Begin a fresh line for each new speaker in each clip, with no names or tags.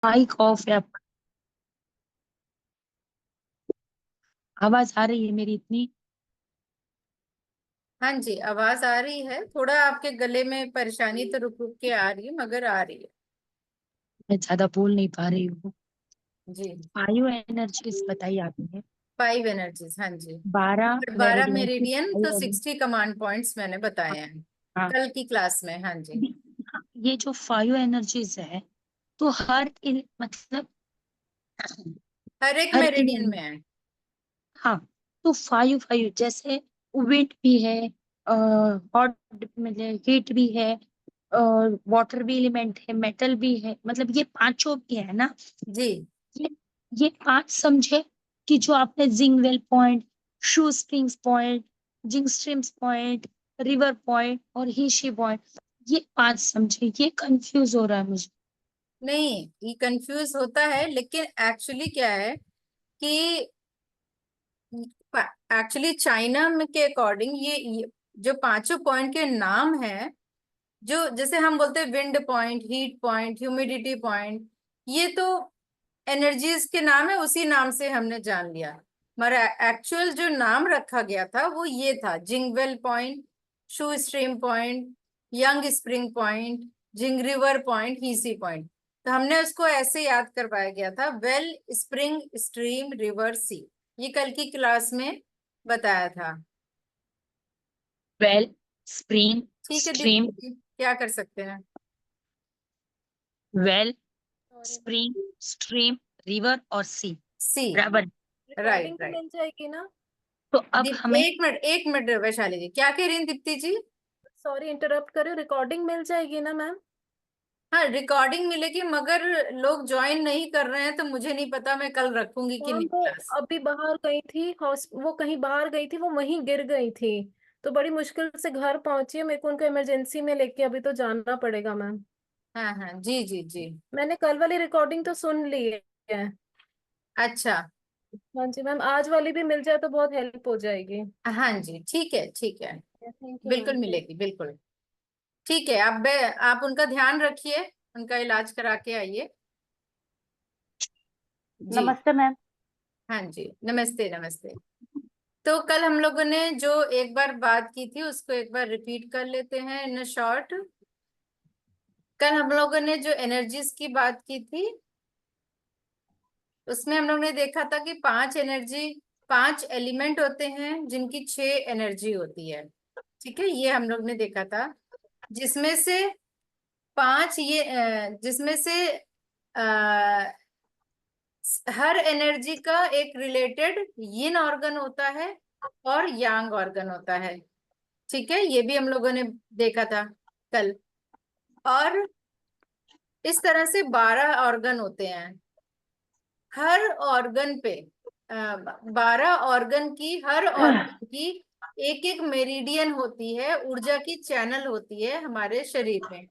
Mic off है आपका। आवाज आ रही है मेरी इतनी?
हाँ जी, आवाज आ रही है। थोड़ा आपके गले में परेशानी तो रुक रुक के आ रही है, मगर आ रही है।
मैं ज्यादा बोल नहीं पा रही हूँ।
जी।
फाइव एनर्जीज बताई आपने।
5 एनर्जीज, हाँ जी।
12
और 12
मेरिडियन की
मेरिडियन तो
फाइव।
60 कमांड पॉइंट्स मैंने बताए हैं
हाँ।
कल की क्लास में। हाँ जी।
ये जो फाइव एनर्जीज है, तो मतलब
हर एक
हर
मेरिडियन
इन
में है।
हाँ, तो फाइव फाइव जैसे विंड भी है, हॉट मतलब हीट भी है, और वाटर भी एलिमेंट है, मेटल भी है, मतलब ये पांचों भी है ना।
जी।
ये ये पांच समझे कि जो आपने जिंगवेल पॉइंट, शू स्प्रिंग्स पॉइंट, जिंग स्ट्रीम्स पॉइंट, रिवर पॉइंट और हीशी पॉइंट, ये पांच समझे। ये कंफ्यूज हो रहा है मुझे।
नहीं, ये कंफ्यूज होता है, लेकिन एक्चुअली क्या है कि एक्चुअली चाइना में के अकॉर्डिंग ये जो पांचों पॉइंट के नाम है, जो जैसे हम बोलते हैं wind point, heat point, humidity point, ये तो एनर्जीज के नाम है, उसी नाम से हमने जान लिया। मगर एक्चुअल जो नाम रखा गया था वो ये था: jing well point, shu stream point, young spring point, jing river point, he sea point. तो हमने उसको ऐसे याद करवाया गया था: well, spring, stream, river, sea. ये कल की क्लास में बताया था।
वेल, स्प्रिंग,
ठीक है
स्ट्रीम,
दीप्ति जी, क्या कर सकते हैं?
Well,
sorry ma'am.
Spring, stream, river और सी।
सी।
बराबर।
राइट
रिकॉर्डिंग तो
राइट।
मिल जाएगी ना? तो अब
दीप
हमें,
एक मिनट, एक मिनट, वैशाली जी क्या कह रही हैं? दीप्ति जी।
सॉरी इंटरप्ट कर रही हूँ, रिकॉर्डिंग मिल जाएगी ना मैम?
हाँ, रिकॉर्डिंग मिलेगी, मगर लोग ज्वाइन नहीं कर रहे हैं, तो मुझे नहीं पता मैं कल रखूंगी कि
मैम
नहीं
वो
क्लास।
अभी बाहर गई थी, वो कहीं बाहर गई थी, वो वहीं गिर गई थी, तो बड़ी मुश्किल से घर पहुंची है। मेरे को उनको इमरजेंसी में लेके अभी तो जाना पड़ेगा मैम।
हाँ हाँ, जी जी जी।
मैंने कल वाली रिकॉर्डिंग तो सुन ली है।
अच्छा।
हाँ जी मैम, आज वाली भी मिल जाए तो बहुत हेल्प हो जाएगी।
हाँ जी, ठीक है ठीक है।
थैंक यू
बिल्कुल
मैम।
मिलेगी, बिल्कुल। ठीक है, आप उनका ध्यान रखिए, उनका इलाज करा के आइए। जी।
नमस्ते मैम।
हाँ जी, नमस्ते नमस्ते। तो कल हम लोगों ने जो एक बार बात की थी उसको एक बार रिपीट कर लेते हैं इन शॉर्ट। कल हम लोगों ने जो एनर्जीज की बात की थी उसमें हम लोग ने देखा था कि 5 एलिमेंट होते हैं जिनकी 6 एनर्जी होती है। ठीक है, ये हम लोग ने देखा था। जिसमें से जिसमें से आ, हर एनर्जी का एक रिलेटेड यिन ऑर्गन होता है और यांग ऑर्गन होता है। ठीक है, ये भी हम लोगों ने देखा था कल। और इस तरह से 12 ऑर्गन होते हैं। हर ऑर्गन पे 12 ऑर्गन की, हर ऑर्गन की एक एक मेरिडियन होती है, ऊर्जा की चैनल होती है हमारे शरीर में।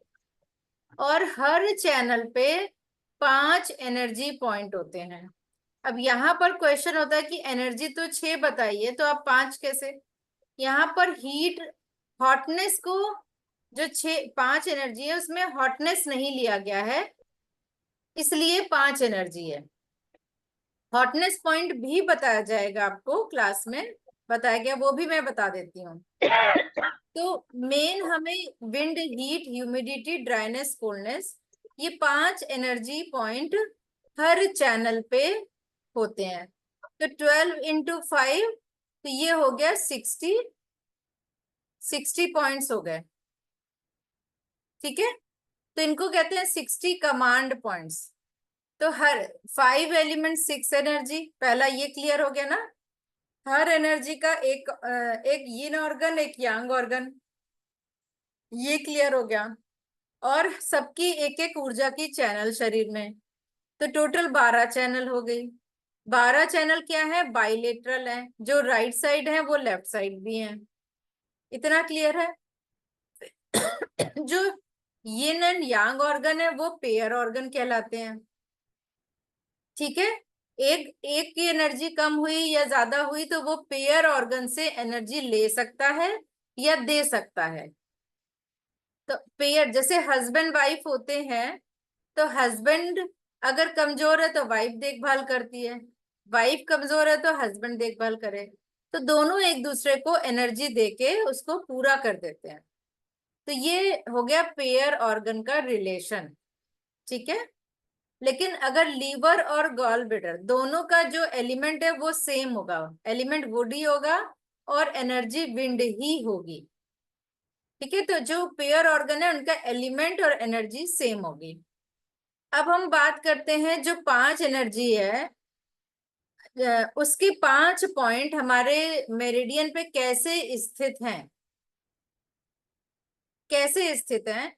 और हर चैनल पे 5 एनर्जी पॉइंट होते हैं। अब यहाँ पर क्वेश्चन होता है कि एनर्जी तो 6 बताइए, तो आप 5 कैसे? यहाँ पर हीट, हॉटनेस को, जो 5 एनर्जी है उसमें हॉटनेस नहीं लिया गया है, इसलिए 5 एनर्जी है। हॉटनेस पॉइंट भी बताया जाएगा आपको, क्लास में बताया गया, वो भी मैं बता देती हूँ। तो मेन हमें wind, heat, humidity, dryness, coldness, ये 5 एनर्जी पॉइंट हर चैनल पे होते हैं। तो 12 × 5, तो ये हो गया 60 पॉइंट्स हो गए। ठीक है, तो इनको कहते हैं 60 कमांड पॉइंट्स। तो हर 5 एलिमेंट 6 एनर्जी, पहला ये क्लियर हो गया ना। हर एनर्जी का एक यिन ऑर्गन, एक यांग ऑर्गन, ये क्लियर हो गया। और सबकी एक एक ऊर्जा की चैनल शरीर में, तो टोटल 12 चैनल हो गई। 12 चैनल क्या है? बाइलेटरल है, जो राइट साइड है वो लेफ्ट साइड भी है। इतना क्लियर है? जो यिन एंड यांग ऑर्गन है वो पेयर ऑर्गन कहलाते हैं। ठीक है, एक एक की एनर्जी कम हुई या ज्यादा हुई तो वो पेयर ऑर्गन से एनर्जी ले सकता है या दे सकता है। तो पेयर जैसे हस्बैंड वाइफ होते हैं, तो हस्बैंड अगर कमजोर है तो वाइफ देखभाल करती है, वाइफ कमजोर है तो हस्बैंड देखभाल करे, तो दोनों एक दूसरे को एनर्जी देके उसको पूरा कर देते हैं। तो ये हो गया पेयर ऑर्गन का रिलेशन, ठीक है। लेकिन अगर लीवर और गॉल ब्लैडर दोनों का जो एलिमेंट है वो सेम होगा, एलिमेंट वुड ही होगा और एनर्जी विंड ही होगी, ठीक है। तो जो पेयर ऑर्गन है उनका एलिमेंट और एनर्जी सेम होगी। अब हम बात करते हैं जो 5 एनर्जी है, उसकी 5 पॉइंट हमारे मेरिडियन पे कैसे स्थित हैं, कैसे स्थित हैं।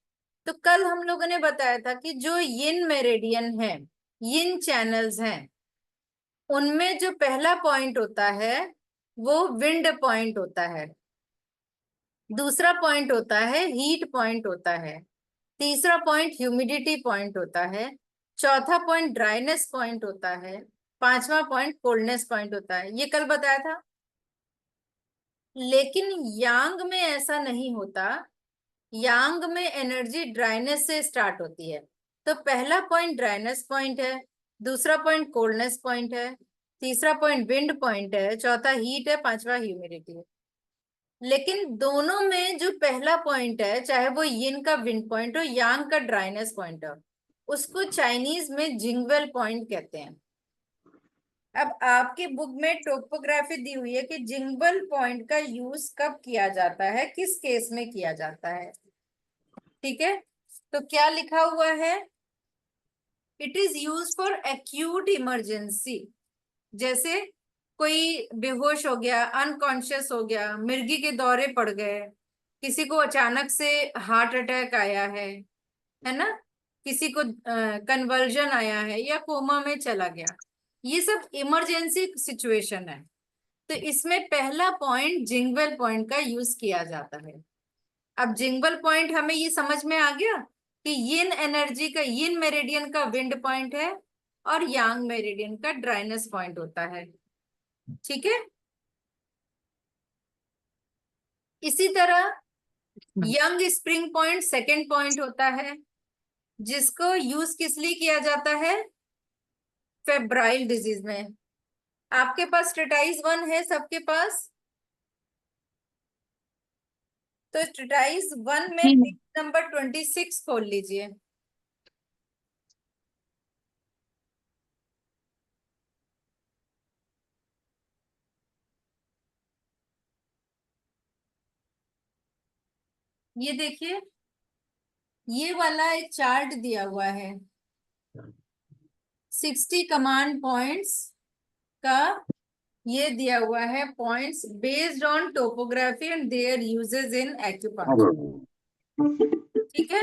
तो कल हम लोगों ने बताया था कि जो यिन मेरिडियन है, यिन चैनल्स हैं, उनमें जो पहला पॉइंट होता है वो विंड पॉइंट होता है, दूसरा पॉइंट होता है हीट पॉइंट होता है, तीसरा पॉइंट ह्यूमिडिटी पॉइंट होता है, चौथा पॉइंट ड्राइनेस पॉइंट होता है, पांचवा पॉइंट कोल्डनेस पॉइंट होता है, ये कल बताया था। लेकिन यांग में ऐसा नहीं होता, यांग में एनर्जी ड्राइनेस से स्टार्ट होती है। तो पहला पॉइंट ड्राइनेस पॉइंट है, दूसरा पॉइंट कोल्डनेस पॉइंट है, तीसरा पॉइंट विंड पॉइंट है, चौथा हीट है, पांचवा ह्यूमिडिटी है। लेकिन दोनों में जो पहला पॉइंट है, चाहे वो यिन का विंड पॉइंट हो, यांग का ड्राइनेस पॉइंट हो, उसको चाइनीज में जिंगवेल पॉइंट कहते हैं। अब आपके बुक में टोपोग्राफी दी हुई है कि जिंगवेल पॉइंट का यूज कब किया जाता है, किस केस में किया जाता है, ठीक है। तो क्या लिखा हुआ है, it is use for acute emergency. जैसे कोई बेहोश हो गया, अनकॉन्शियस हो गया, मिर्गी के दौरे पड़ गए, किसी को अचानक से हार्ट अटैक आया है ना, किसी को कन्वर्जन आया है या कोमा में चला गया, ये सब इमरजेंसी सिचुएशन है। तो इसमें पहला पॉइंट जिंगवेल पॉइंट का यूज किया जाता है। अब जिंगवेल पॉइंट हमें ये समझ में आ गया कि यिन एनर्जी का, यिन मेरिडियन का विंड पॉइंट है और यांग मेरिडियन का ड्राइनेस पॉइंट होता है, ठीक है। इसी तरह young spring point second point होता है, जिसको यूज किस लिए किया जाता है, फेब्राइल डिजीज में। आपके पास स्टेटाइज 1 है सबके पास, तो स्टेटाइज 1 में पेज नंबर 26 खोल लीजिए। ये देखिए, ये वाला एक चार्ट दिया हुआ है 60 कमांड पॉइंट्स का, ये दिया हुआ है points based on topography and there uses in acupuncture, ठीक है।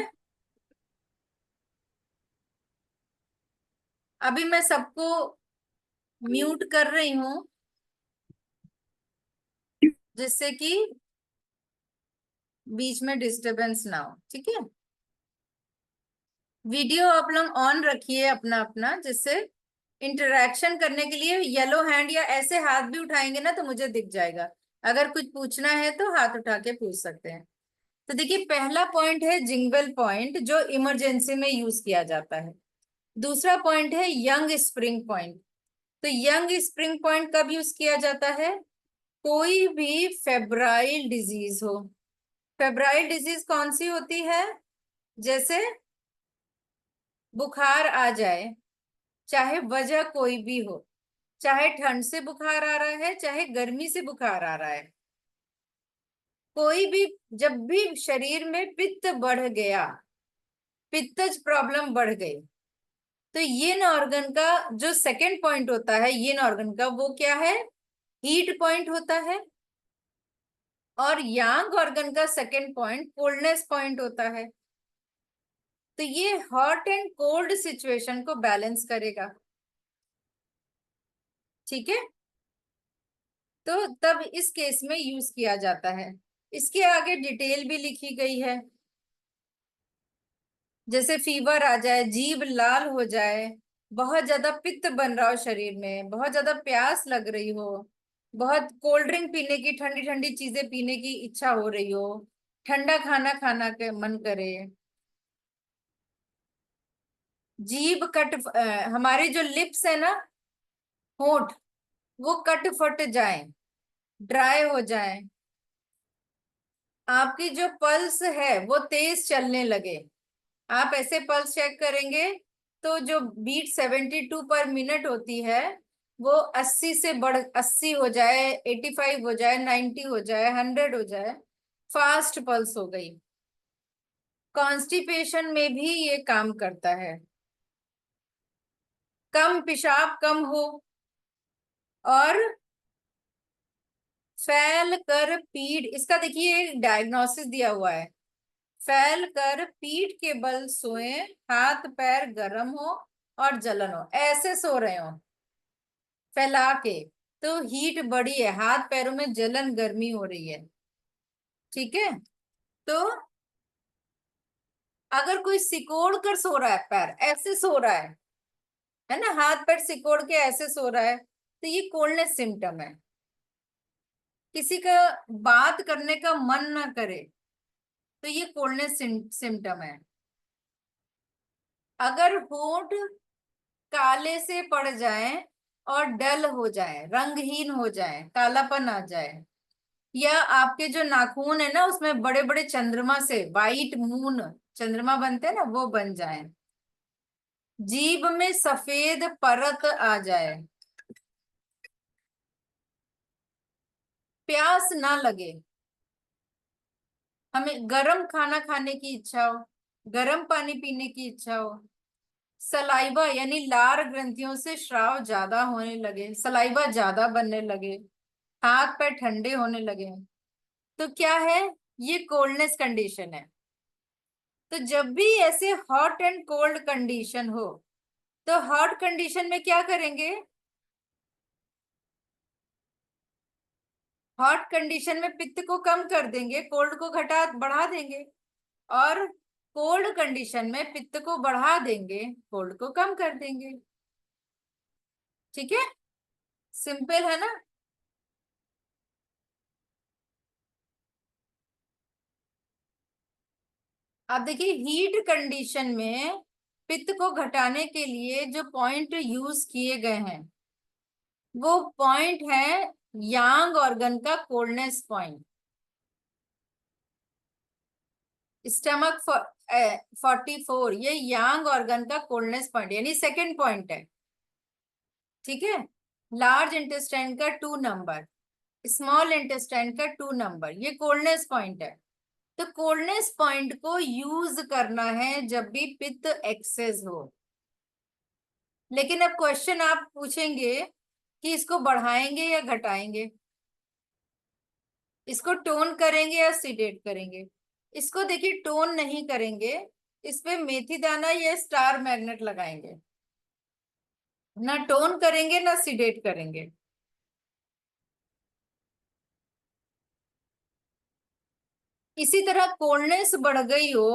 अभी मैं सबको म्यूट कर रही हूं जिससे कि बीच में डिस्टरबेंस ना हो, ठीक है। वीडियो आप लोग ऑन रखिए अपना अपना, जिससे इंटरेक्शन करने के लिए येलो हैंड या ऐसे हाथ भी उठाएंगे ना तो मुझे दिख जाएगा, अगर कुछ पूछना है तो हाथ उठा के पूछ सकते हैं। तो देखिए, पहला पॉइंट है जिंगवेल पॉइंट, जो इमरजेंसी में यूज किया जाता है। दूसरा पॉइंट है यंग स्प्रिंग पॉइंट। तो यंग स्प्रिंग पॉइंट कब यूज किया जाता है, कोई भी फेब्राइल डिजीज हो। फेब्राइल डिजीज कौन सी होती है, जैसे बुखार आ जाए, चाहे वजह कोई भी हो, चाहे ठंड से बुखार आ रहा है, चाहे गर्मी से बुखार आ रहा है, कोई भी, जब भी शरीर में पित्त बढ़ गया, पित्तज प्रॉब्लम बढ़ गई, तो यिन ऑर्गन का जो सेकंड पॉइंट होता है यिन ऑर्गन का, वो क्या है, हीट पॉइंट होता है। और यांग ऑर्गन का सेकंड पॉइंट कोल्डनेस पॉइंट होता है। तो ये हॉट एंड कोल्ड सिचुएशन को बैलेंस करेगा, ठीक है। तो तब इस केस में यूज किया जाता है। इसके आगे डिटेल भी लिखी गई है, जैसे फीवर आ जाए, जीभ लाल हो जाए, बहुत ज्यादा पित्त बन रहा हो शरीर में, बहुत ज्यादा प्यास लग रही हो, बहुत कोल्ड ड्रिंक पीने की, ठंडी ठंडी चीजें पीने की इच्छा हो रही हो, ठंडा खाना खाना के मन करे, जीभ कट, हमारे जो लिप्स है ना, होंठ, वो कट फट जाए, ड्राई हो जाए, आपकी जो पल्स है वो तेज चलने लगे। आप ऐसे पल्स चेक करेंगे तो जो बीट 72 पर मिनट होती है वो 80 से बढ़ 80 हो जाए, 85 हो जाए, 90 हो जाए, 100 हो जाए, फास्ट पल्स हो गई। कॉन्स्टिपेशन में भी ये काम करता है। कम पेशाब कम हो, और फैल कर पीठ, इसका देखिए डायग्नोसिस दिया हुआ है, फैल कर पीठ के बल सोए, हाथ पैर गर्म हो और जलन हो, ऐसे सो रहे हो फैला के, तो हीट बढ़ी है, हाथ पैरों में जलन गर्मी हो रही है। ठीक है, तो अगर कोई सिकोड़ कर सो रहा है, पैर ऐसे सो रहा है ना, हाथ पैर सिकोड़ के ऐसे सो रहा है, तो ये कोल्डनेस सिम्टम है। किसी का बात करने का मन ना करे तो ये कोल्डनेस सिम्टम है। अगर होंठ काले से पड़ जाए और डल हो जाए, रंगहीन हो जाए, कालापन आ जाए, या आपके जो नाखून है ना उसमें बड़े बड़े चंद्रमा से, वाइट मून चंद्रमा बनते हैं ना, वो बन जाए, जीभ में सफेद परत आ जाए, प्यास ना लगे, हमें गर्म खाना खाने की इच्छा हो, गर्म पानी पीने की इच्छा हो, सलाइवा यानी लार ग्रंथियों से स्राव ज्यादा होने लगे, सलाइवा ज्यादा बनने लगे, हाथ पैर ठंडे होने लगे, तो क्या है, ये कोल्डनेस कंडीशन है। तो जब भी ऐसे हॉट एंड कोल्ड कंडीशन हो, तो हॉट कंडीशन में क्या करेंगे, हॉट कंडीशन में पित्त को कम कर देंगे, कोल्ड को घटा बढ़ा देंगे, और कोल्ड कंडीशन में पित्त को बढ़ा देंगे, कोल्ड को कम कर देंगे। ठीक है, सिंपल है ना। अब देखिए हीट कंडीशन में पित्त को घटाने के लिए जो पॉइंट यूज किए गए हैं, वो पॉइंट है यांग ऑर्गन का कोल्डनेस पॉइंट, स्टमक 44, ये यांग ऑर्गन का कोल्डनेस पॉइंट यानी सेकंड पॉइंट है। ठीक है, लार्ज इंटेस्टाइन का 2 नंबर, स्मॉल इंटेस्टाइन का 2 नंबर, ये कोल्डनेस पॉइंट है। तो कोल्डनेस पॉइंट को यूज करना है जब भी पित्त एक्सेस हो। लेकिन अब क्वेश्चन आप पूछेंगे कि इसको बढ़ाएंगे या घटाएंगे, इसको टोन करेंगे या सिडेट करेंगे। इसको देखिए टोन नहीं करेंगे, इस पे मेथी दाना या स्टार मैग्नेट लगाएंगे, ना टोन करेंगे ना सिडेट करेंगे। इसी तरह कोल्डनेस बढ़ गई हो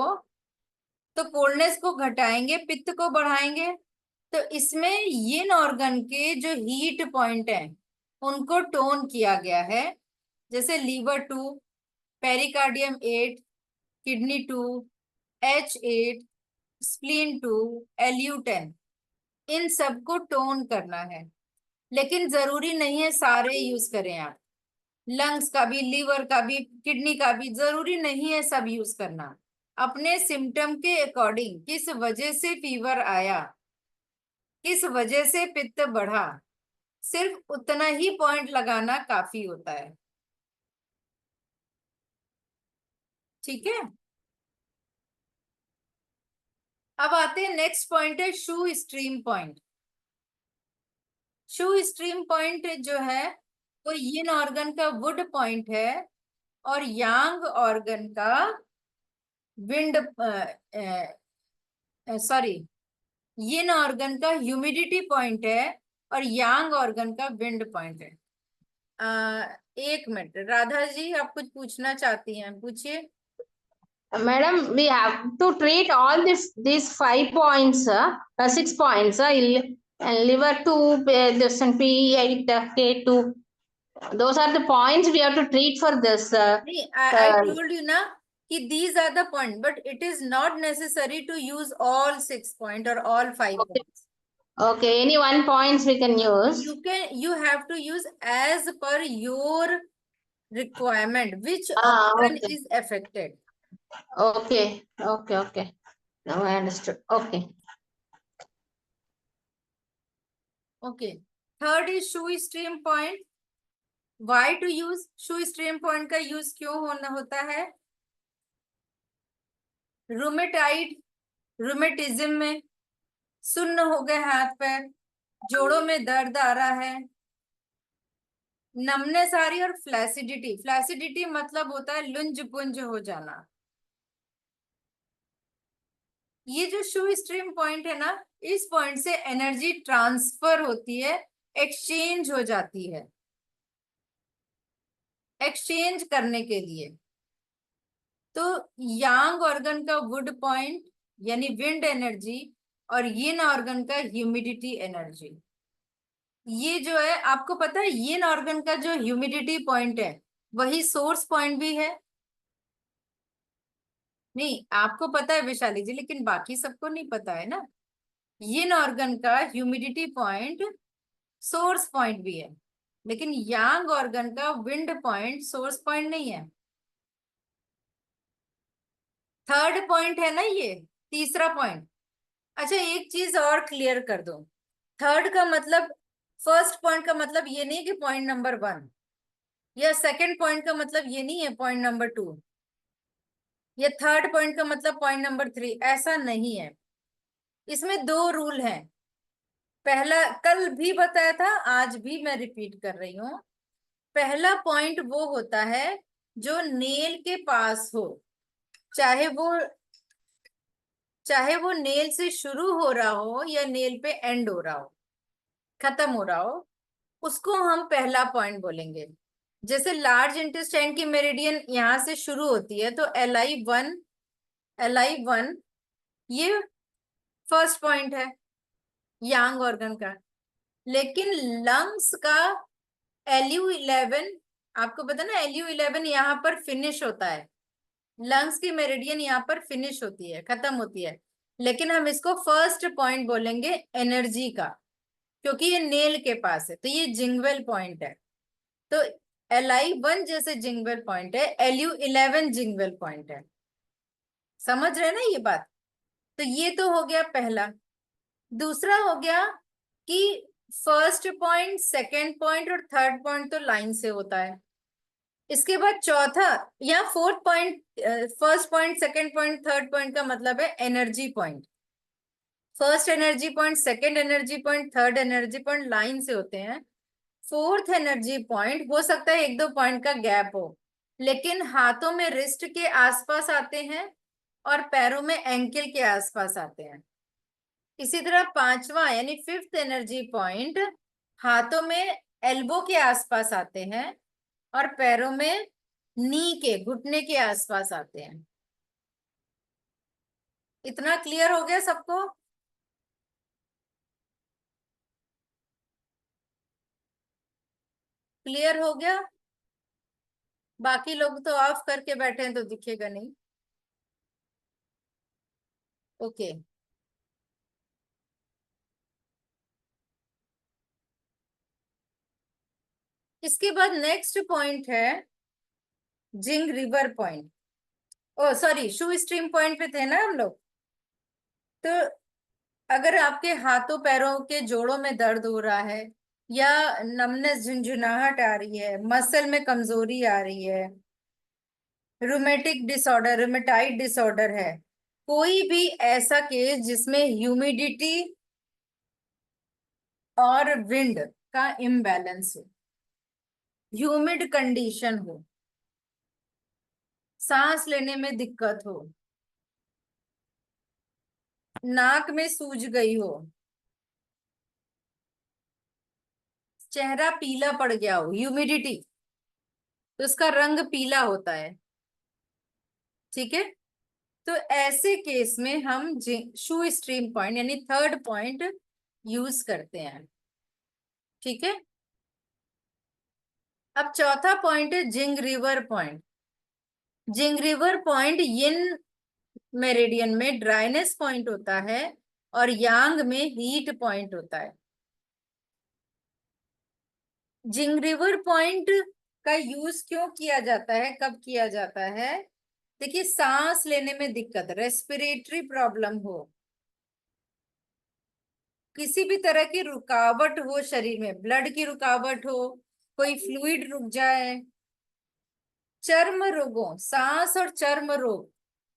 तो कोल्डनेस को घटाएंगे, पित्त को बढ़ाएंगे। तो इसमें यिन ऑर्गन के जो हीट पॉइंट है उनको टोन किया गया है, जैसे liver 2, pericardium 8, kidney 2, H8, spleen 2, LU10, इन सबको टोन करना है। लेकिन जरूरी नहीं है सारे यूज करें आप, लंग्स का भी, लीवर का भी, किडनी का भी, जरूरी नहीं है सब यूज करना। अपने सिम्टम के अकॉर्डिंग, किस वजह से फीवर आया, किस वजह से पित्त बढ़ा, सिर्फ उतना ही पॉइंट लगाना काफी होता है। ठीक है, अब आते हैं नेक्स्ट पॉइंट है शू stream point. Shu stream point जो है वो यिन ऑर्गन का वुड पॉइंट है, और यांग ऑर्गन का विंड, सॉरी, यिन ऑर्गन का ह्यूमिडिटी पॉइंट है और यांग ऑर्गन का विंड पॉइंट है। एक मिनट, राधा जी आप कुछ पूछना चाहती हैं, पूछिए।
Madam, we have to treat all these 5 points, 6 points, liver 2, this and P8, K2. Those are the points we have to treat for this.
नहीं, I told you ना कि these are the point, but it is not necessary to use all 6 point or all 5
Okay.
points.
Okay, any one points we can use.
You have to use as per your requirement, which organ
Okay.
is affected.
Okay. Now I understood. Okay.
Okay. Third is shoe stream point. Why to use shoe stream point का use क्यों होता है? Rheumatoid, rheumatism में सुन्न हो गए हाथ पैर, जोड़ों में दर्द आ रहा है, नमनेस आ रही है, और फ्लैसिडिटी। फ्लैसिडिटी मतलब होता है लुंज पुंज हो जाना। ये जो शू स्ट्रीम पॉइंट है ना, इस पॉइंट से एनर्जी ट्रांसफर होती है, एक्सचेंज हो जाती है। एक्सचेंज करने के लिए तो यांग ऑर्गन का वुड पॉइंट यानी विंड एनर्जी, और यिन ऑर्गन का ह्यूमिडिटी एनर्जी। ये जो है आपको पता है, यिन ऑर्गन का जो ह्यूमिडिटी पॉइंट है वही सोर्स पॉइंट भी है। नहीं, आपको पता है वैशाली जी, लेकिन बाकी सबको नहीं पता है ना। यिन ऑर्गन का ह्यूमिडिटी पॉइंट सोर्स पॉइंट भी है, लेकिन यांग ऑर्गन का विंड पॉइंट सोर्स पॉइंट नहीं है। थर्ड पॉइंट है ना ये, तीसरा पॉइंट। अच्छा, एक चीज और क्लियर कर दो। थर्ड का मतलब, फर्स्ट पॉइंट का मतलब ये नहीं कि पॉइंट नंबर 1, या सेकंड पॉइंट का मतलब ये नहीं है पॉइंट नंबर 2, या थर्ड पॉइंट का मतलब पॉइंट नंबर 3, ऐसा नहीं है। इसमें 2 रूल हैं। पहला कल भी बताया था, आज भी मैं रिपीट कर रही हूँ। पहला पॉइंट वो होता है जो नेल के पास हो, चाहे वो नेल से शुरू हो रहा हो या नेल पे एंड हो रहा हो, खत्म हो रहा हो, उसको हम पहला पॉइंट बोलेंगे। जैसे लार्ज इंटेस्टाइन की मेरिडियन यहां से शुरू होती है, तो LI1 ये फर्स्ट पॉइंट है यांग ऑर्गन का। लेकिन लंग्स का LU11, आपको पता ना, LU11 यहाँ पर फिनिश होता है। लंग्स की मेरिडियन यहाँ पर फिनिश होती है, खत्म होती है, लेकिन हम इसको फर्स्ट पॉइंट बोलेंगे एनर्जी का, क्योंकि ये नेल के पास है, तो ये जिंगवेल पॉइंट है। तो LI1 जैसे जिंगवेल पॉइंट है, LU11 जिंगवेल पॉइंट है। समझ रहे ना ये बात? तो ये तो हो गया पहला। दूसरा हो गया कि फर्स्ट पॉइंट, सेकंड पॉइंट और थर्ड पॉइंट तो लाइन से होता है। इसके बाद चौथा या fourth point, first point, second point, third point का मतलब है energy point. First energy point, second energy point, third energy point line से होते हैं। फोर्थ एनर्जी पॉइंट हो सकता है 1-2 पॉइंट का गैप हो, लेकिन हाथों में रिस्ट के आसपास आते हैं और पैरों में एंकल के आसपास आते हैं। इसी तरह पांचवा यानी फिफ्थ एनर्जी पॉइंट हाथों में एल्बो के आसपास आते हैं और पैरों में नी के, घुटने के आसपास आते हैं। इतना क्लियर हो गया सबको? क्लियर हो गया? बाकी लोग तो ऑफ करके बैठे हैं तो दिखेगा नहीं। ओके, इसके बाद नेक्स्ट पॉइंट है जिंग रिवर पॉइंट। ओ सॉरी, शू स्ट्रीम पॉइंट पे थे ना हम लोग। तो अगर आपके हाथों पैरों के जोड़ों में दर्द हो रहा है, या नमनेस, झुंझुनाहट आ रही है, मसल में कमजोरी आ रही है, रूमेटिक डिसऑर्डर, रूमेटाइड डिसऑर्डर है, कोई भी ऐसा केस जिसमें ह्यूमिडिटी और विंड का इम्बैलेंस हो, ह्यूमिड कंडीशन हो, सांस लेने में दिक्कत हो, नाक में सूज गई हो, चेहरा पीला पड़ गया हो, ह्यूमिडिटी, तो उसका रंग पीला होता है। ठीक है, तो ऐसे केस में हम शू स्ट्रीम पॉइंट यानी थर्ड पॉइंट यूज करते हैं। ठीक है, अब चौथा पॉइंट है जिंग रिवर पॉइंट। जिंगरिवर पॉइंट यिन मेरिडियन में ड्राइनेस पॉइंट होता है और यांग में हीट पॉइंट होता है। जिंगरिवर पॉइंट का यूज क्यों किया जाता है, कब किया जाता है? देखिए, सांस लेने में दिक्कत, रेस्पिरेटरी प्रॉब्लम हो, किसी भी तरह की रुकावट हो शरीर में, ब्लड की रुकावट हो, कोई फ्लूइड रुक जाए, चर्म रोगों, सांस और चर्म रोग,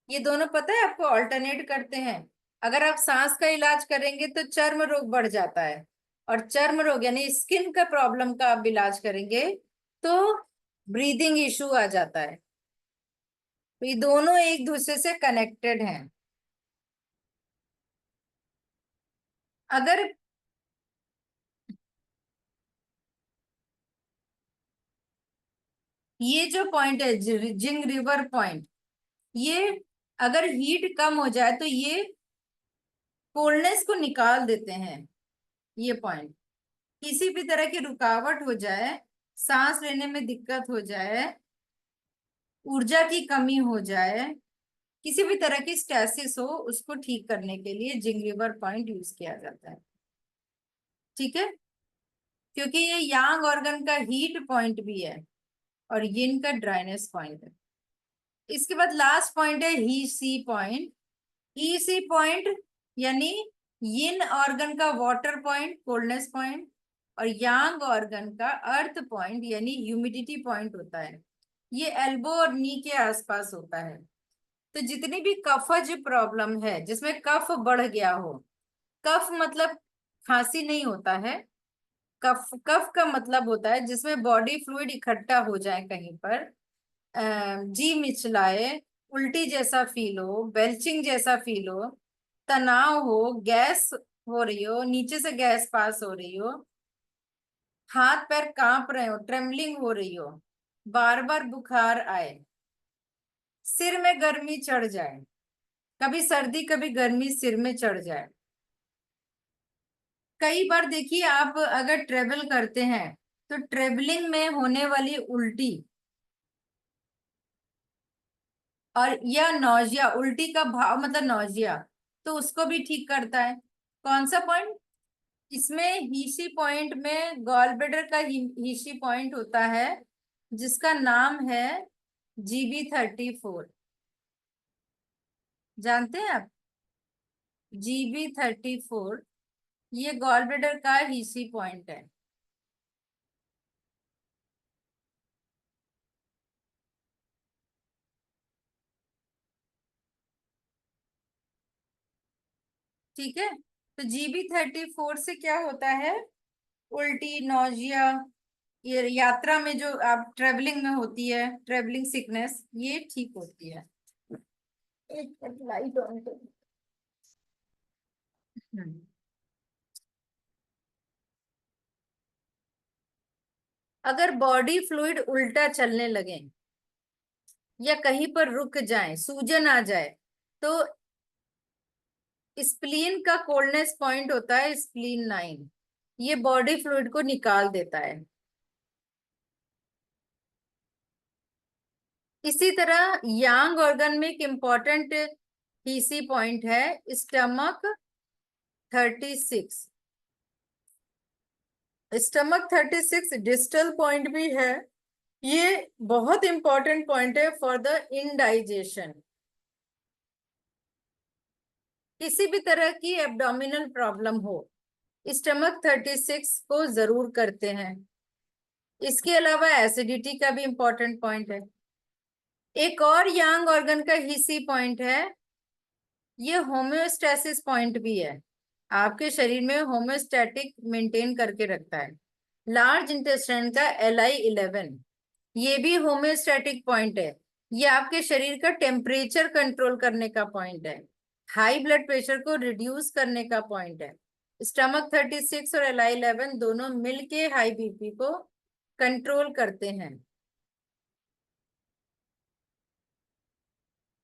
ये दोनों पता है आपको ऑल्टरनेट करते हैं। अगर आप सांस का इलाज करेंगे तो चर्म रोग बढ़ जाता है, और चर्म रोग यानी स्किन का प्रॉब्लम का आप इलाज करेंगे तो ब्रीदिंग इशू आ जाता है। तो ये दोनों एक दूसरे से कनेक्टेड हैं। अगर ये जो पॉइंट है जिंग रिवर पॉइंट, ये अगर हीट कम हो जाए तो ये कोल्डनेस को निकाल देते हैं। ये पॉइंट, किसी भी तरह की रुकावट हो जाए, सांस लेने में दिक्कत हो जाए, ऊर्जा की कमी हो जाए, किसी भी तरह की स्टैसिस हो, उसको ठीक करने के लिए जिंगरिवर पॉइंट यूज किया जाता है। ठीक है, क्योंकि ये यांग ऑर्गन का हीट पॉइंट भी है और यिन का ड्राइनेस पॉइंट है। इसके बाद लास्ट पॉइंट है ही सी पॉइंट। ही सी पॉइंट यानी यिन ऑर्गन का वाटर पॉइंट, कोल्डनेस पॉइंट, और यांग ऑर्गन का अर्थ पॉइंट यानी ह्यूमिडिटी पॉइंट होता है। ये एल्बो और नी के आसपास होता है। तो जितनी भी कफज प्रॉब्लम है जिसमें कफ बढ़ गया हो, कफ मतलब खांसी नहीं होता है, कफ कफ का मतलब होता है जिसमें बॉडी फ्लूइड इकट्ठा हो जाए कहीं पर, जी मिचलाए, उल्टी जैसा फील हो, बेल्चिंग जैसा फील हो, तनाव हो, गैस हो रही हो, नीचे से गैस पास हो रही हो, हाथ पैर कांप रहे हो, ट्रेमलिंग हो रही हो, बार बार बुखार आए, सिर में गर्मी चढ़ जाए, कभी सर्दी कभी गर्मी सिर में चढ़ जाए। कई बार देखिए, आप अगर ट्रेवल करते हैं तो ट्रेवलिंग में होने वाली उल्टी और या नौजिया, उल्टी का भाव मतलब नौजिया, तो उसको भी ठीक करता है। कौन सा पॉइंट? इसमें हीसी पॉइंट में गॉलब्लैडर का हीसी पॉइंट होता है जिसका नाम है GB34। जानते हैं आप GB34? ये गॉलब्लैडर का हीसी पॉइंट है। ठीक है, तो GB34 से क्या होता है? उल्टी, नौजिया, ये यात्रा में जो आप ट्रेवलिंग में होती है, ट्रेवलिंग सिकनेस, ये ठीक होती है। एक लाइट ऑन कर। अगर बॉडी फ्लूइड उल्टा चलने लगे या कहीं पर रुक जाए, सूजन आ जाए, तो स्प्लीन का कोल्डनेस पॉइंट होता है स्प्लीन 9, ये बॉडी फ्लूइड को निकाल देता है। इसी तरह यांग ऑर्गन में एक इंपॉर्टेंट हीसी पॉइंट है स्टमक 36। स्टमक 36 डिस्टल पॉइंट भी है। ये बहुत इंपॉर्टेंट पॉइंट है फॉर द इनडाइजेशन। किसी भी तरह की एब्डोमिनल प्रॉब्लम हो, स्टमक 36 को जरूर करते हैं। इसके अलावा एसिडिटी का भी इंपॉर्टेंट पॉइंट है। एक और यांग ऑर्गन का हीसी पॉइंट है, ये होम्योस्टेसिस पॉइंट भी है, आपके शरीर में होम्योस्टैटिक मेंटेन करके रखता है। लार्ज इंटेस्टाइन का LI11, ये भी होम्योस्टैटिक पॉइंट है, ये आपके शरीर का टेम्परेचर कंट्रोल करने का पॉइंट है, हाई ब्लड प्रेशर को रिड्यूस करने का पॉइंट है। स्टमक 36 और LI11 दोनों मिलके हाई BP को कंट्रोल करते हैं।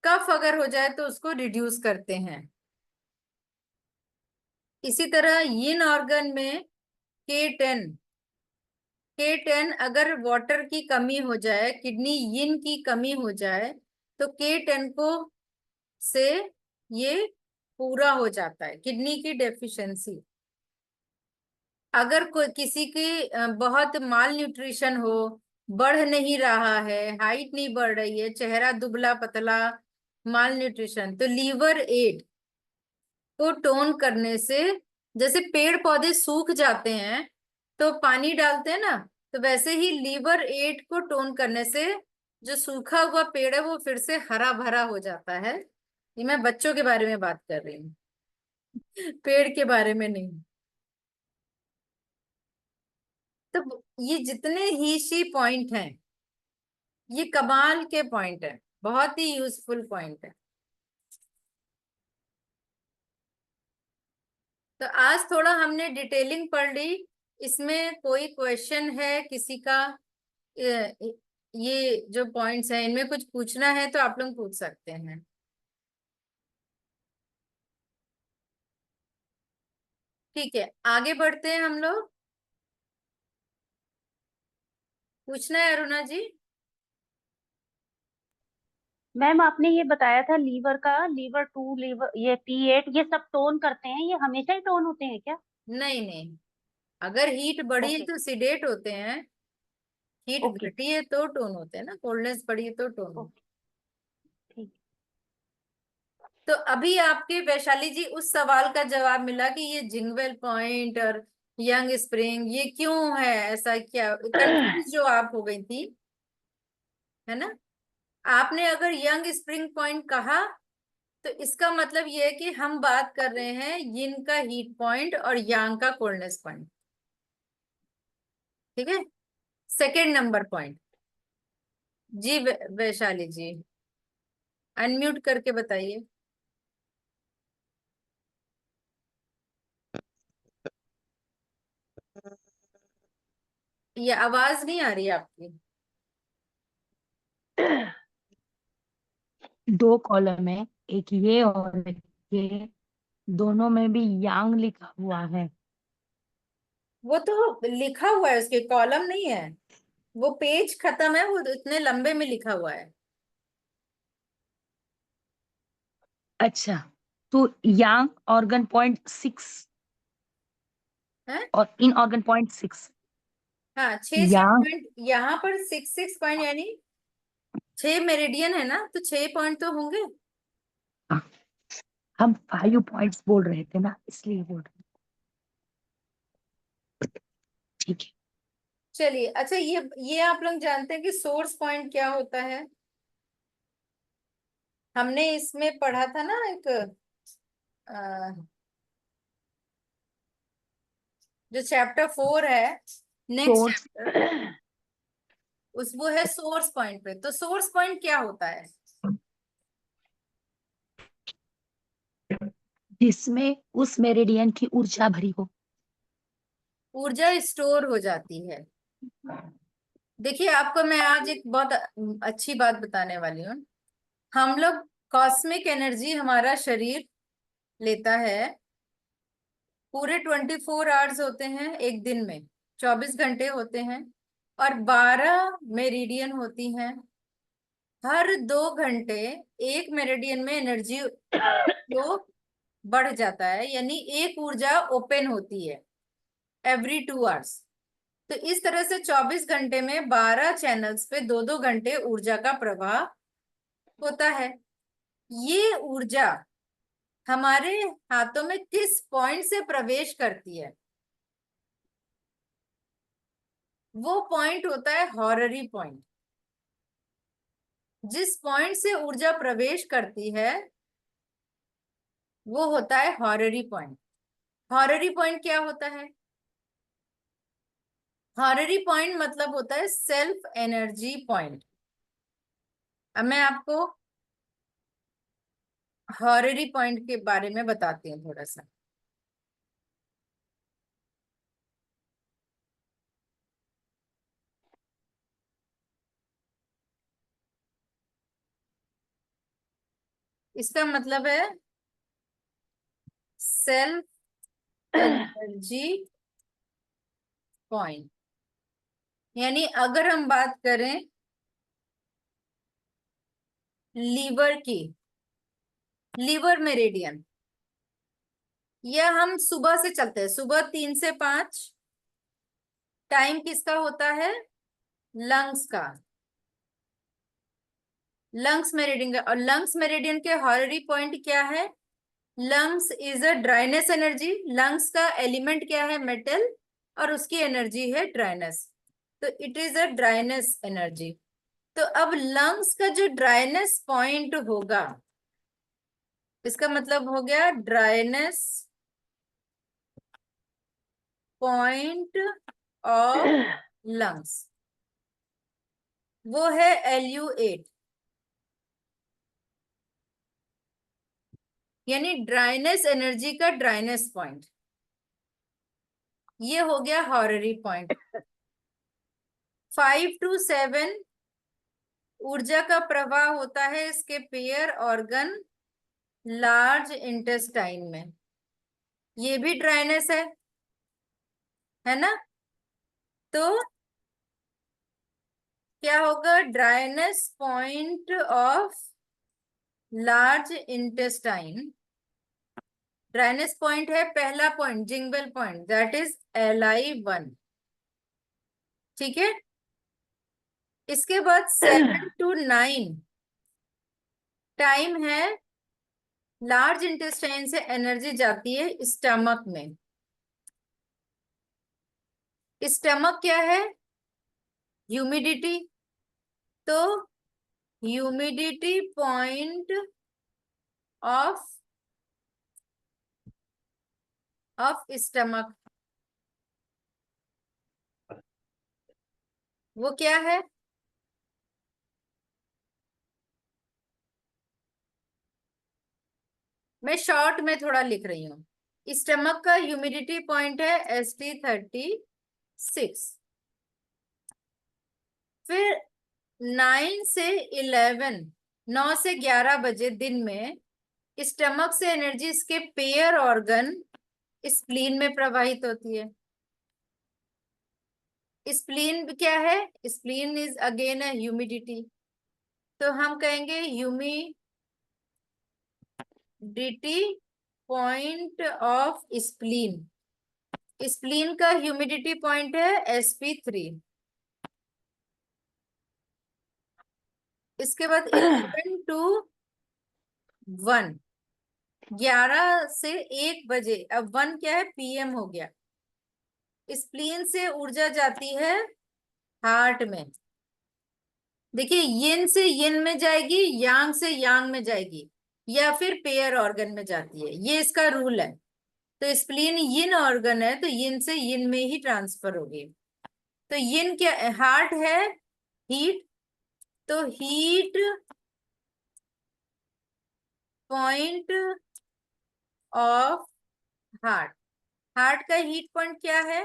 कफ अगर हो जाए तो उसको रिड्यूस करते हैं। इसी तरह यिन ऑर्गन में K10, K10 अगर वाटर की कमी हो जाए, किडनी यिन की कमी हो जाए, तो K10 को से ये पूरा हो जाता है, किडनी की डेफिशिएंसी। अगर कोई किसी की बहुत माल न्यूट्रिशन हो, बढ़ नहीं रहा है, हाइट नहीं बढ़ रही है, चेहरा दुबला पतला, माल न्यूट्रिशन, तो लीवर एड को टोन करने से, जैसे पेड़ पौधे सूख जाते हैं तो पानी डालते हैं ना, तो वैसे ही लीवर एड को टोन करने से जो सूखा हुआ पेड़ है वो फिर से हरा भरा हो जाता है। ये मैं बच्चों के बारे में बात कर रही हूँ, पेड़ के बारे में नहीं। तो ये जितने ही शी पॉइंट हैं, ये कमाल के पॉइंट है, बहुत ही यूजफुल पॉइंट है। तो आज थोड़ा हमने डिटेलिंग पढ़ ली। इसमें कोई क्वेश्चन है किसी का? ये जो पॉइंट्स हैं इनमें कुछ पूछना है तो आप लोग पूछ सकते हैं। ठीक है, आगे बढ़ते हैं हम लोग। पूछना है अरुणा जी?
मैम आपने ये बताया था लीवर का, लीवर 2, लीवर ये T8, ये सब टोन करते हैं, ये हमेशा ही टोन होते हैं क्या?
नहीं नहीं, अगर हीट बढ़ी है
ओके।
तो सिडेट होते हैं, हीट
ओके।
घटी है तो टोन होते हैं ना, कोल्डनेस बढ़ी है तो टोन होते
ओके। ठीक।
हैं। तो अभी आपके वैशाली जी उस सवाल का जवाब मिला कि ये जिंगवेल पॉइंट और यंग स्प्रिंग ये क्यों है, ऐसा क्या कंफ्यूज जो आप हो गई थी, है ना? आपने अगर यंग स्प्रिंग पॉइंट कहा तो इसका मतलब ये है कि हम बात कर रहे हैं यिन का हीट पॉइंट और यांग का कोल्डनेस पॉइंट। ठीक है, सेकेंड नंबर पॉइंट। जी वैशाली जी, अनम्यूट करके बताइए। ये आवाज नहीं आ रही है आपकी।
दो कॉलम है, एक ये और एक ये, दोनों में भी यांग लिखा हुआ है।
वो तो लिखा हुआ है, उसके कॉलम नहीं है, वो पेज खत्म है, वो इतने लंबे में लिखा हुआ है।
अच्छा, तो यांग ऑर्गन पॉइंट 6
है
और इन ऑर्गन पॉइंट 6।
हाँ, 6
यांग,
पॉइंट यहाँ पर 6 पॉइंट, यानी 6 मेरिडियन है ना, तो 6 पॉइंट तो होंगे।
हम 5 पॉइंट्स बोल रहे थे ना, इसलिए बोल रहे थे। ठीक है।
चलिए, अच्छा ये आप लोग जानते हैं कि सोर्स पॉइंट क्या होता है? हमने इसमें पढ़ा था ना, एक जो चैप्टर 4 है, नेक्स्ट
सोर्स,
चैप्टर, उस वो है सोर्स पॉइंट पे। तो सोर्स पॉइंट क्या होता है?
जिसमें उस मेरिडियन की ऊर्जा भरी हो।
ऊर्जा स्टोर हो जाती है। देखिए, आपको मैं आज एक बहुत अच्छी बात बताने वाली हूँ। हम लोग कॉस्मिक एनर्जी हमारा शरीर लेता है, पूरे 24 आवर्स होते हैं एक दिन में, 24 घंटे होते हैं, और 12 मेरिडियन होती हैं। हर 2 घंटे एक मेरिडियन में एनर्जी फ्लो बढ़ जाता है, यानी एक ऊर्जा ओपन होती है एवरी 2 आवर्स। तो इस तरह से 24 घंटे में 12 चैनल्स पे 2-2 घंटे ऊर्जा का प्रवाह होता है। ये ऊर्जा हमारे हाथों में किस पॉइंट से प्रवेश करती है? वो पॉइंट होता है हॉररी पॉइंट। जिस पॉइंट से ऊर्जा प्रवेश करती है वो होता है हॉररी पॉइंट। हॉररी पॉइंट क्या होता है? हॉररी पॉइंट मतलब होता है सेल्फ एनर्जी पॉइंट। अब मैं आपको हॉररी पॉइंट के बारे में बताती हूँ थोड़ा सा। इसका मतलब है सेल्फ एनर्जी पॉइंट, यानी अगर हम बात करें लीवर की, लीवर मेरिडियन। यह हम सुबह से चलते हैं, सुबह 3 से 5 टाइम किसका होता है? लंग्स का, लंग्स मेरिडियन का। और लंग्स मेरिडियन के हॉररी पॉइंट क्या है? Lungs is a dryness energy. Lungs का एलिमेंट क्या है? मेटल, और उसकी एनर्जी है ड्राइनेस, तो it is a dryness energy. तो अब लंग्स का जो ड्राइनेस पॉइंट होगा, इसका मतलब हो गया ड्राइनेस पॉइंट ऑफ लंग्स, वो है LU8, यानी ड्राइनेस एनर्जी का ड्राइनेस पॉइंट। ये हो गया हॉररी पॉइंट। 5 to 7 ऊर्जा का प्रवाह होता है इसके पेयर ऑर्गन लार्ज इंटेस्टाइन में। ये भी ड्राइनेस है ना? तो क्या होगा? Dryness point of large intestine, dryness point है पहला point, jing well point, that is Li1। ठीक है, इसके बाद 7 to 9 टाइम है, लार्ज इंटेस्टाइन से एनर्जी जाती है स्टमक में। स्टमक क्या है? ह्यूमिडिटी, तो ह्यूमिडिटी पॉइंट ऑफ स्टमक वो क्या है? मैं शॉर्ट में थोड़ा लिख रही हूँ। स्टमक का ह्यूमिडिटी पॉइंट है ST36। फिर 9 से 11, 9 से 11 बजे दिन में स्टमक से एनर्जी इसके पेयर ऑर्गन स्प्लीन में प्रवाहित होती है। स्प्लीन क्या है? स्प्लीन इज अगेन है ह्यूमिडिटी, तो हम कहेंगे humidity point of spleen. Spleen का ह्यूमिडिटी पॉइंट है SP3। इसके बाद 11 to 1, 11 से 1 बजे, अब 1 क्या है? PM हो गया। स्प्लीन से ऊर्जा जाती है हार्ट में। देखिए, यिन से यिन में जाएगी, यांग से यांग में जाएगी, या फिर पेयर ऑर्गन में जाती है, ये इसका रूल है। तो स्प्लीन यिन ऑर्गन है, तो यिन से यिन में ही ट्रांसफर होगी। तो यिन क्या? हार्ट है हीट, तो heat point of heart, heart का हीट पॉइंट क्या है?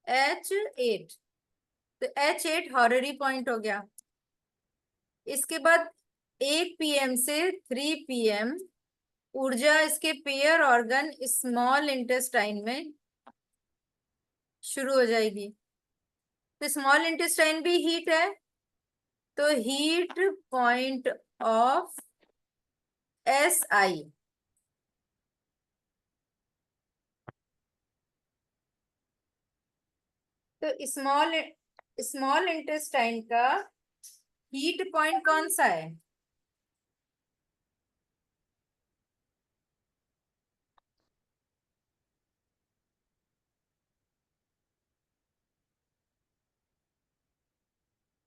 H8, तो H8 हॉररी पॉइंट हो गया। इसके बाद 1 PM से 3 PM ऊर्जा इसके पेयर ऑर्गन स्मॉल इंटेस्टाइन में शुरू हो जाएगी। तो स्मॉल इंटेस्टाइन भी हीट है, तो हीट पॉइंट ऑफ SI, तो स्मॉल इंटेस्टाइन का हीट पॉइंट कौन सा है?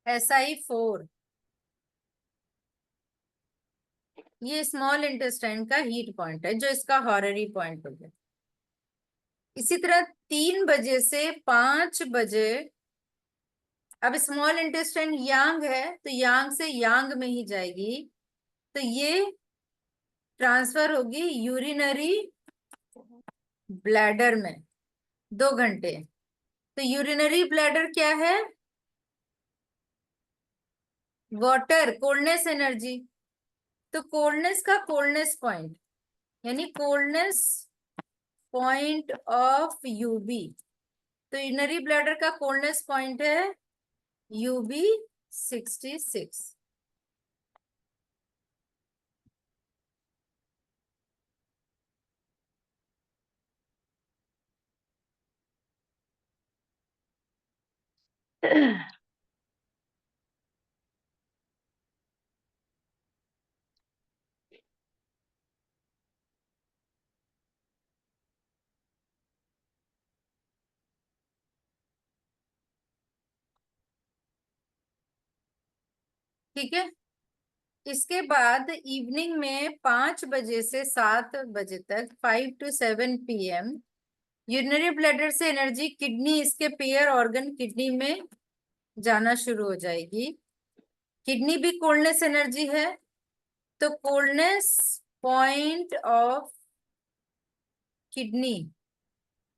SI4। ये स्मॉल इंटेस्टाइन का हीट पॉइंट है, जो इसका हॉररी पॉइंट हो गया। इसी तरह 3 बजे से 5 बजे, अब स्मॉल इंटेस्टाइन यांग है, तो यांग से यांग में ही जाएगी, तो ये ट्रांसफर होगी यूरिनरी ब्लैडर में 2 घंटे। तो यूरिनरी ब्लैडर क्या है? वाटर, कोल्डनेस एनर्जी, तो कोल्डनेस का कोल्डनेस पॉइंट, यानी कोल्डनेस पॉइंट ऑफ UB, तो यूरिनरी ब्लैडर का कोल्डनेस पॉइंट है UB66। ठीक है। इसके बाद इवनिंग में 5 बजे से 7 बजे तक 5 to 7 PM यूरिनरी ब्लैडर से एनर्जी किडनी, इसके पेयर ऑर्गन किडनी में जाना शुरू हो जाएगी। किडनी भी कोल्डनेस एनर्जी है, तो कोल्डनेस पॉइंट ऑफ किडनी,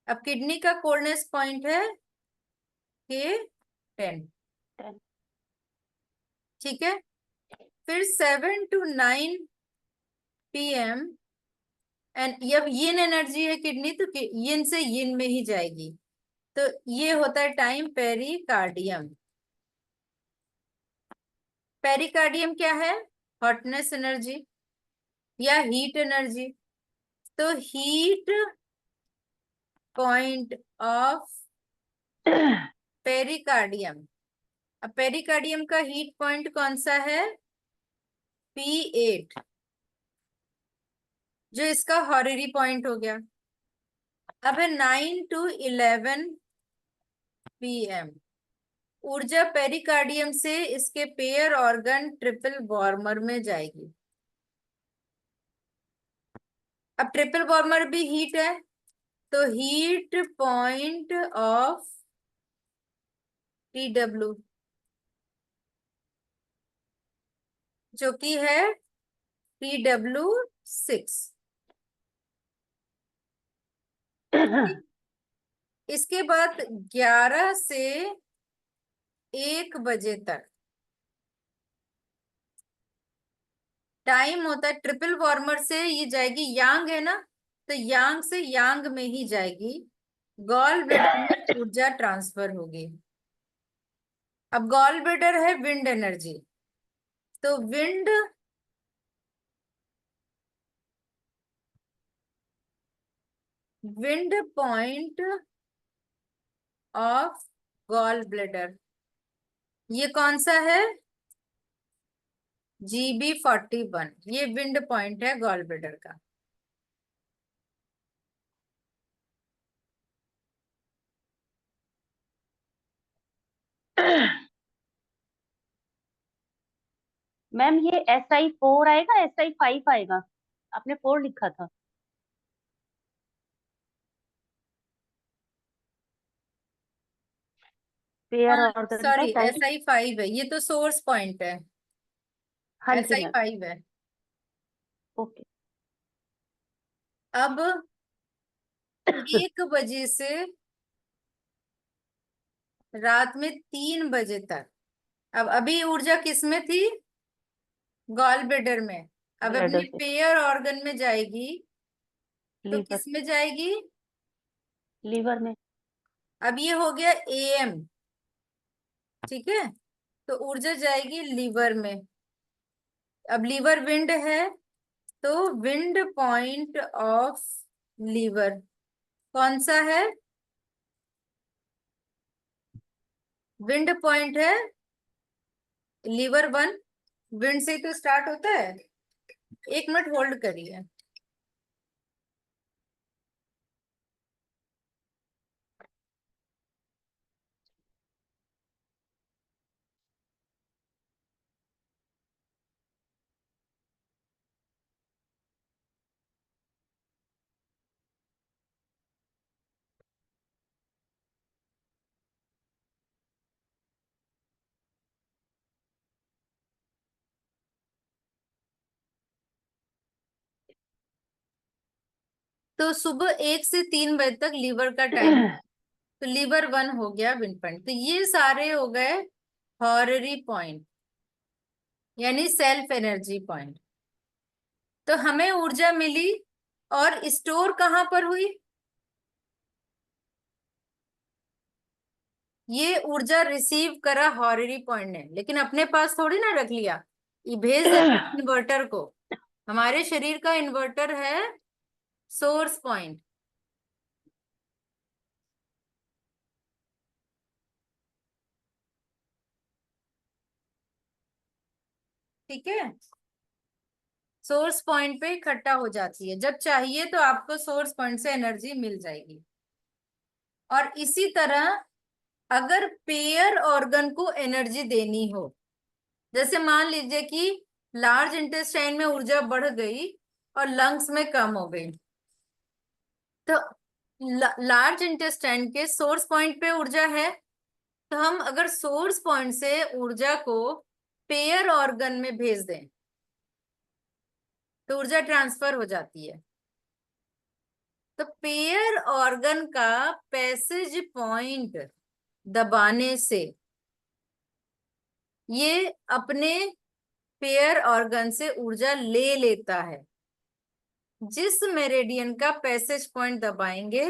अब किडनी का कोल्डनेस पॉइंट है K10।
10।
ठीक है। फिर 7 to 9 PM एंड जब यिन एनर्जी है किडनी, तो यिन से यिन में ही जाएगी, तो ये होता है टाइम पेरिकार्डियम। पेरिकार्डियम क्या है? हॉटनेस एनर्जी या हीट एनर्जी। तो हीट पॉइंट ऑफ पेरिकार्डियम, अब पेरिकार्डियम का हीट पॉइंट कौन सा है? P8, जो इसका हॉररी पॉइंट हो गया। अब है 9 to 11 PM ऊर्जा पेरिकार्डियम से इसके पेयर ऑर्गन ट्रिपल वार्मर में जाएगी। अब ट्रिपल वार्मर भी हीट है, तो हीट पॉइंट ऑफ TW, जो कि है TW6। इसके बाद 11 से 1 बजे तक टाइम होता है, ट्रिपल वार्मर से ये जाएगी, यांग है ना, तो यांग से यांग में ही जाएगी, गॉल ब्लैडर में ऊर्जा ट्रांसफर होगी। अब गॉल ब्लैडर है विंड एनर्जी, तो wind point of gall bladder, ये कौन सा है? GB41, ये विंड पॉइंट है गॉल ब्लैडर का।
मैम ये SI4 आएगा, SI5 आएगा? आपने 4 लिखा था। पेयर
हाँ
ऑर्गन का
सॉरी,
टाइम।
SI5 है, ये तो सोर्स पॉइंट है,
हाँ जी मैम।
SI5 है।
ओके।
अब 1 बजे से रात में 3 बजे तक, अब अभी ऊर्जा किस में थी? गॉल ब्लैडर में। अब अपने
ब्लैडर से
पेयर ऑर्गन में जाएगी, तो
लीवर,
किस में जाएगी?
लीवर में।
अब ये हो गया AM, ठीक है, तो ऊर्जा जाएगी लीवर में। अब लीवर विंड है, तो विंड पॉइंट ऑफ लीवर कौन सा है? विंड पॉइंट है लीवर 1, विंड से ही तो स्टार्ट होता है। 1 मिनट होल्ड करिए। तो सुबह 1 से 3 बजे तक लीवर का टाइम, तो लीवर 1 हो गया विंड पॉइंट। तो ये सारे हो गए हॉररी पॉइंट, यानी सेल्फ एनर्जी पॉइंट। तो हमें ऊर्जा मिली, और स्टोर कहाँ पर हुई? ये ऊर्जा रिसीव करा हॉररी पॉइंट ने, लेकिन अपने पास थोड़ी ना रख लिया, ये भेज देते इन्वर्टर को। हमारे शरीर का इन्वर्टर है सोर्स पॉइंट। ठीक है, सोर्स पॉइंट पे इकट्ठा हो जाती है, जब चाहिए तो आपको सोर्स पॉइंट से एनर्जी मिल जाएगी। और इसी तरह अगर पेयर ऑर्गन को एनर्जी देनी हो, जैसे मान लीजिए कि लार्ज इंटेस्टाइन में ऊर्जा बढ़ गई और लंग्स में कम हो गई, तो लार्ज इंटेस्टाइन के सोर्स पॉइंट पे ऊर्जा है, तो हम अगर सोर्स पॉइंट से ऊर्जा को पेयर ऑर्गन में भेज दें तो ऊर्जा ट्रांसफर हो जाती है। तो पेयर ऑर्गन का पैसेज पॉइंट दबाने से ये अपने पेयर ऑर्गन से ऊर्जा ले लेता है। जिस मेरिडियन का पैसेज पॉइंट दबाएंगे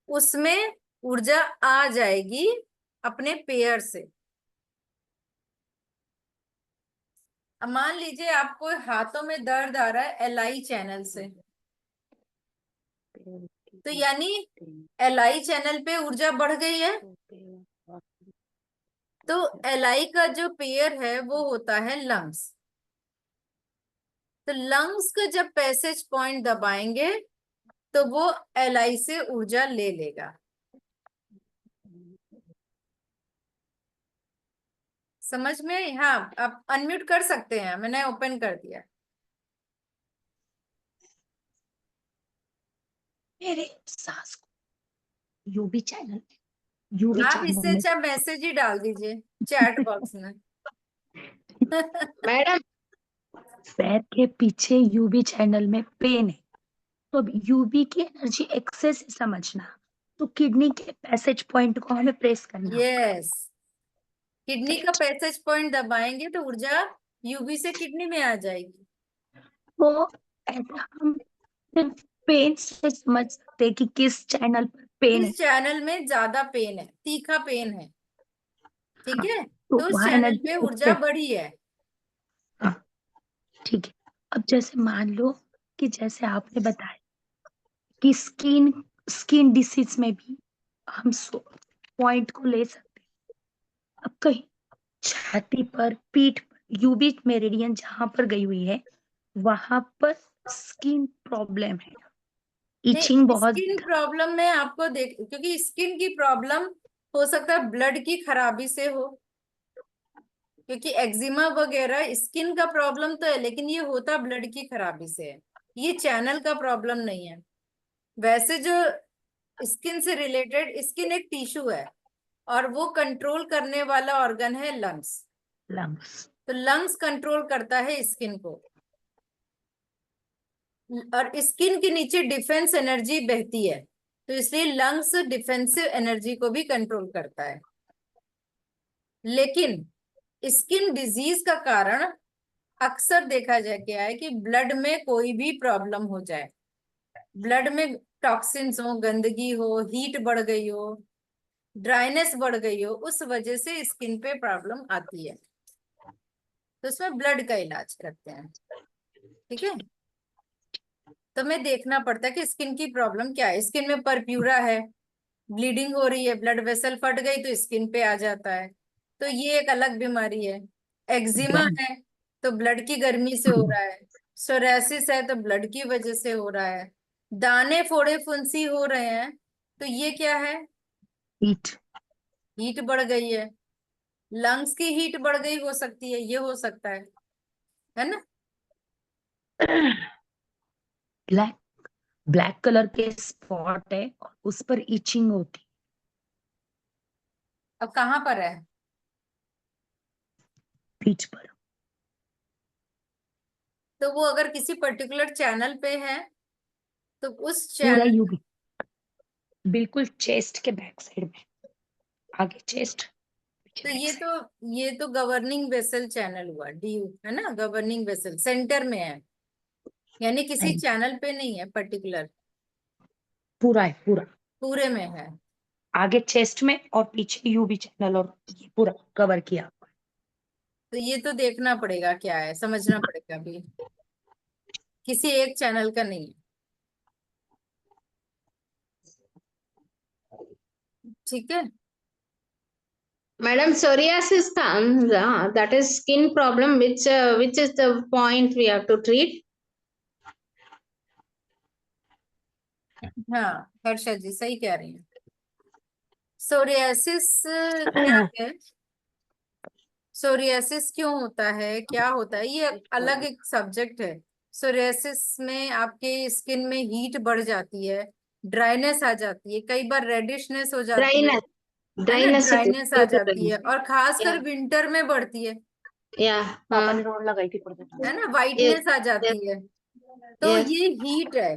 उसमें ऊर्जा आ जाएगी अपने पेयर से। अब मान लीजिए आपको हाथों में दर्द आ रहा है एलआई चैनल से, तो यानी एलआई चैनल पे ऊर्जा बढ़ गई है। तो एलआई का जो पेयर है वो होता है लंग्स। तो लंग्स का जब पैसेज पॉइंट दबाएंगे तो वो एलआई से ऊर्जा ले लेगा। समझ में? हाँ, आप अनम्यूट कर सकते हैं, मैंने ओपन कर दिया।
मेरे सास को यूबी चैनल
आप इससे
में
अच्छा मैसेज ही डाल दीजिए चैट बॉक्स में।
मैडम
पैर के पीछे यूबी चैनल में पेन है, तो अब यूबी की एनर्जी एक्सेस समझना, तो किडनी के पैसेज पॉइंट को हमें प्रेस करना।
यस, किडनी का पैसेज पॉइंट दबाएंगे तो ऊर्जा यूबी से किडनी में आ जाएगी।
तो ऐसा हम सिर्फ पेन से समझ सकते हैं कि किस चैनल पर पेन है।
इस चैनल में ज्यादा पेन है, तीखा पेन है, ठीक है,
तो
तो उस
वहाँ
चैनल
एनर्जी
पे ऊर्जा
एक्सेस,
बढ़ी है।
हाँ ठीक है। अब जैसे मान लो कि जैसे आपने बताया कि स्किन डिसीज में भी हम पॉइंट को ले सकते हैं। अब कहीं छाती पर, पीठ पर यूबी मेरिडियन जहां पर गई हुई है वहां पर स्किन प्रॉब्लम है, इचिंग
नहीं,
बहुत
स्किन
ज्यादा।
प्रॉब्लम में आपको देख, क्योंकि स्किन की प्रॉब्लम हो सकता है ब्लड की खराबी से हो, क्योंकि एक्जिमा वगैरह स्किन का प्रॉब्लम तो है लेकिन ये होता ब्लड की खराबी से है, ये चैनल का प्रॉब्लम नहीं है। वैसे जो स्किन से रिलेटेड, स्किन एक टिश्यू है और वो कंट्रोल करने वाला ऑर्गन है लंग्स।
लंग्स,
तो लंग्स कंट्रोल करता है स्किन को, और स्किन के नीचे डिफेंस एनर्जी बहती है, तो इसलिए लंग्स डिफेंसिव एनर्जी को भी कंट्रोल करता है। लेकिन स्किन डिजीज का कारण अक्सर देखा जाए क्या है कि ब्लड में कोई भी प्रॉब्लम हो जाए, ब्लड में टॉक्सिन्स हो, गंदगी हो, हीट बढ़ गई हो, ड्राइनेस बढ़ गई हो, उस वजह से स्किन पे प्रॉब्लम आती है, तो उसमें ब्लड का इलाज करते हैं। ठीक है, तो हमें देखना पड़ता है कि स्किन की प्रॉब्लम क्या है। स्किन में परप्यूरा है, ब्लीडिंग हो रही है, ब्लड वेसल फट गई तो स्किन पे आ जाता है, तो ये एक अलग बीमारी है। एक्जिमा है तो ब्लड की गर्मी से हो रहा है। सोरासिस है तो ब्लड की वजह से हो रहा है। दाने फोड़े फुंसी हो रहे हैं तो ये क्या है?
हीट,
हीट बढ़ गई है, लंग्स की हीट बढ़ गई हो सकती है, ये हो सकता है ना।
ब्लैक ब्लैक कलर के स्पॉट है और उस पर इचिंग होती,
अब कहाँ पर है?
पीठ पर।
तो वो अगर किसी पर्टिकुलर चैनल पे है तो उस
पूरा
चैनल,
यूबी बिल्कुल चेस्ट के बैक साइड में, आगे चेस्ट, पीछे
तो
बैक
ये
साइड।
तो ये तो गवर्निंग वेसल चैनल हुआ, डीयू है ना, गवर्निंग वेसल सेंटर में है, यानी किसी
नहीं,
चैनल पे नहीं है पर्टिकुलर,
पूरा है पूरा,
पूरे में है।
आगे चेस्ट में और पीछे यूबी चैनल, और ये पूरा कवर किया।
तो ये तो देखना पड़ेगा क्या है, समझना पड़ेगा अभी, किसी एक चैनल का नहीं है। ठीक है,
Madam, psoriasis comes, that is skin problem, which is the point we have to treat?
हाँ, हर्षा जी सही कह रही हैं। सोरियासिस क्या है, सोरियासिस क्यों होता है, क्या होता है, ये अलग एक सब्जेक्ट है। सोरियासिस में आपके स्किन में हीट बढ़ जाती है, ड्राइनेस आ जाती है, कई बार रेडिशनेस हो जाती है ना,
Dryness it is
ड्राइनेस आ
due to
जाती है,
dryness.
और खासकर
Yeah,
विंटर में बढ़ती है
yeah,
पापा ने रोड लगाई थी थोड़ी
है ना,
yes,
वाइटनेस आ
yes,
जाती है। तो
yes.
ये हीट है,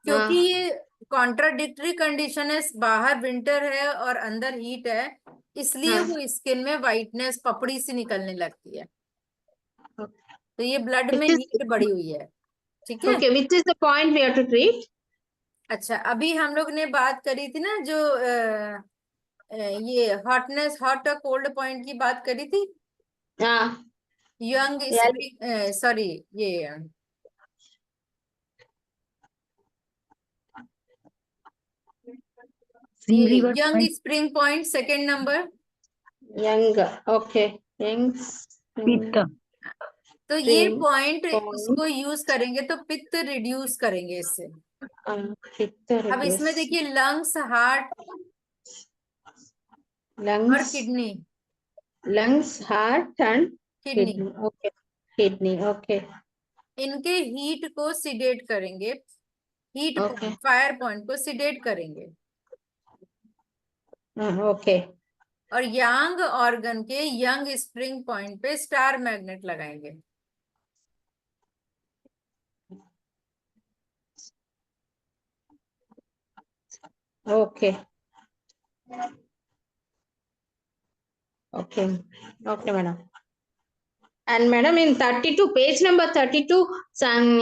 क्योंकि ये कॉन्ट्राडिक्टरी कंडीशन है, बाहर विंटर है और अंदर हीट है, इसलिए
हाँ.
वो स्किन में वाइटनेस पपड़ी सी निकलने लगती है। तो ये ब्लड में
Which is
हीट बढ़ी हुई है, ठीक है।
okay? Which is the point we have to treat?
अच्छा, अभी हम लोग ने बात करी थी ना, जो ये हॉटनेस, हॉट और कोल्ड पॉइंट की बात करी थी।
हाँ.
Young
Yeah.
स्प्रिंग, सॉरी, ये
jing river
young
point,
spring point second number.
Young. Okay. Young.
पित्त,
तो ये
Spring
पॉइंट
point.
इसको यूज करेंगे तो पित्त रिड्यूस करेंगे इससे।
Pitta
अब इसमें
reduce.
देखिए लंग्स, हार्ट और
Lungs,
kidney,
lungs, heart, and
kidney,
kidney. Okay. Kidney. Okay.
इनके हीट को सिडेट करेंगे, हीट
Okay.
फायर पॉइंट को सिडेट करेंगे,
Okay.
और यांग ऑर्गन के यंग स्प्रिंग पॉइंट पे स्टार मैग्नेट लगाएंगे।
Okay. Okay. Okay, madam. And madam, in 32, page number 32, some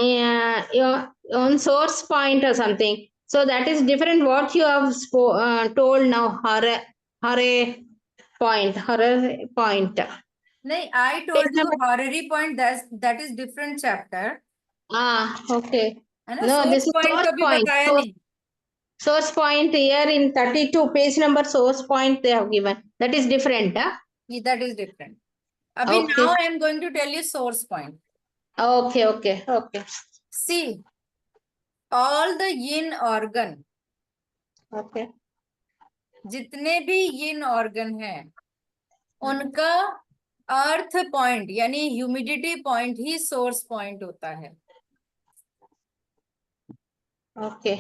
on source point or something. So that is different what you have told now, horror point.
नहीं, I
Page
told you
number,
horary point, that is different chapter,
okay.
है ना।
No, this
source
is
point
source
कभी
point.
बताया नहीं,
Source point here in 32, page number source point they have given. That is different, huh?
That is different. अभी now
Okay.
I am going to tell you source point.
Okay, okay, okay.
See, all the yin organ,
Okay.
जितने भी yin organ हैं, उनका earth point यानी humidity point ही source point होता है।
Okay.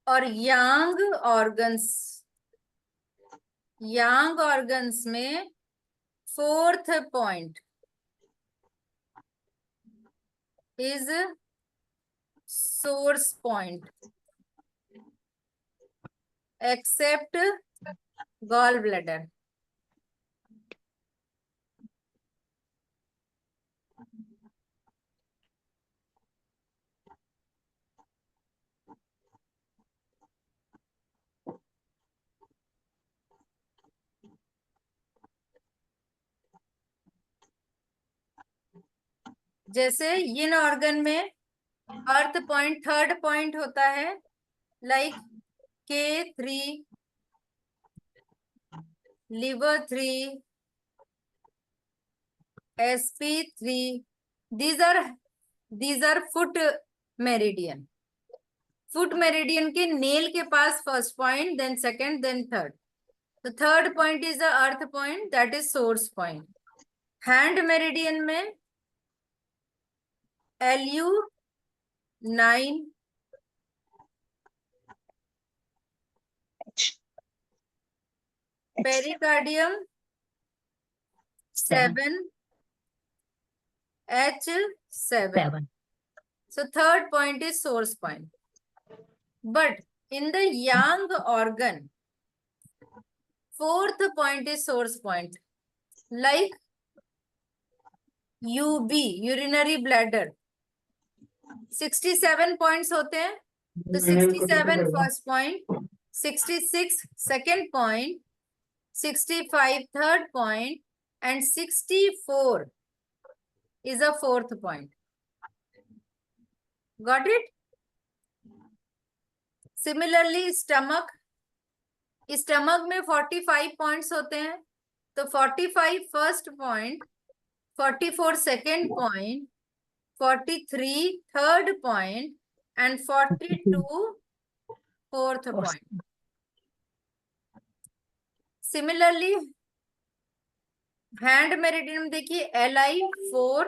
और यांग ऑर्गन्स में fourth point is source point, except gall bladder. जैसे यिन ऑर्गन में अर्थ पॉइंट थर्ड पॉइंट होता है, like K3, liver 3, SP3, these are foot meridian। Foot meridian के नेल के पास first point, then second, then third. तो third point is the earth point, that is source point. Hand meridian में LU9, pericardium 7, H7। So third point is source point. But in the yang organ, fourth point is source point, like UB, urinary bladder, 67 points होते हैं, तो 67 first point, 66 second point, 65 third point, and 64 is a fourth point. Got it? Similarly, stomach में 45 points होते हैं, तो 45 first point, 44 second point, 43 third point, and 42 fourth point. Similarly hand meridian देखिए, LI 4,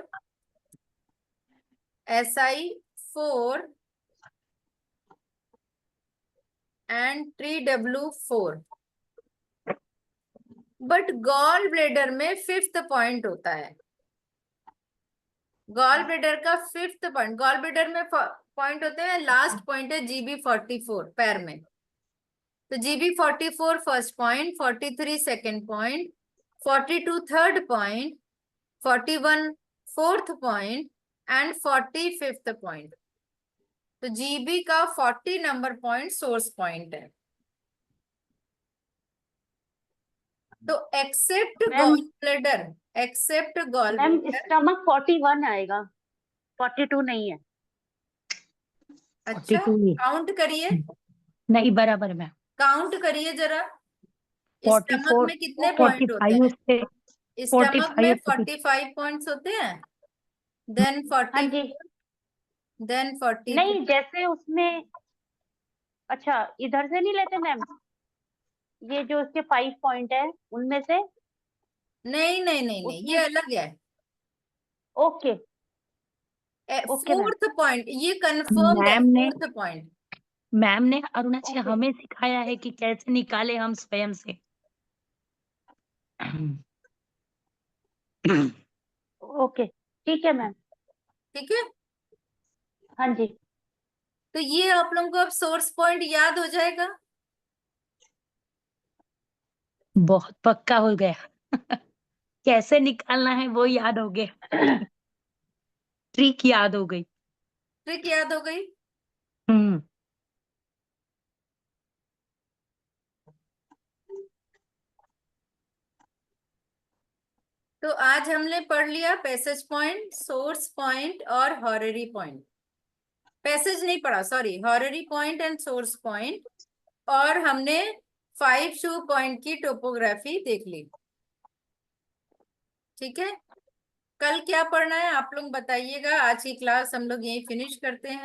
SI 4 and TW 4. But gall bladder में fifth point होता है. Gall bladder का fifth point, gall bladder में पॉइंट होते हैं, लास्ट पॉइंट है GB 44 पैर में. तो GB 44 first point, 43 second point, 42 third point, 41 fourth point and 40 fifth point. तो GB का 40 नंबर पॉइंट सोर्स पॉइंट है. तो except gall bladder, except gall
ma'am
bladder.
Stomach 41 आएगा, 42 नहीं है.
अच्छा,
42
काउंट करिए,
नहीं बराबर है मैम.
काउंट करिए जरा.
44,
स्टमक में कितने पॉइंट होते
45
हैं?
से
स्टमक में
45
45 पॉइंट्स होते हैं, देन
हाँ
40,
जी.
देन 40.
नहीं जैसे उसमें, अच्छा इधर से नहीं लेते मैम, ये जो इसके 5 पॉइंट है उनमें से.
नहीं नहीं नहीं नहीं, ये अलग है.
Okay okay ma'am.
Fourth point, ये कंफर्म्ड है,
मैम ने
फोर्थ पॉइंट.
मैम ने अरुणा जी
ओके
हमें सिखाया है कि कैसे निकाले हम स्वयं से.
ओके ठीक है मैम.
ठीक है,
हाँ जी.
तो ये आप लोगों को अब सोर्स पॉइंट याद हो जाएगा.
बहुत पक्का हो गया. कैसे निकालना है वो याद हो गया. ट्रिक याद हो गई.
ट्रिक याद हो गई.
हम्म.
तो आज हमने पढ़ लिया पैसेज पॉइंट, सोर्स पॉइंट और हॉररी पॉइंट. पैसेज नहीं पढ़ा, sorry, horary point and source point. और हमने 5 शू पॉइंट की टोपोग्राफी देख ली. ठीक है, कल क्या पढ़ना है आप लोग बताइएगा. आज की क्लास हम लोग यही फिनिश करते हैं.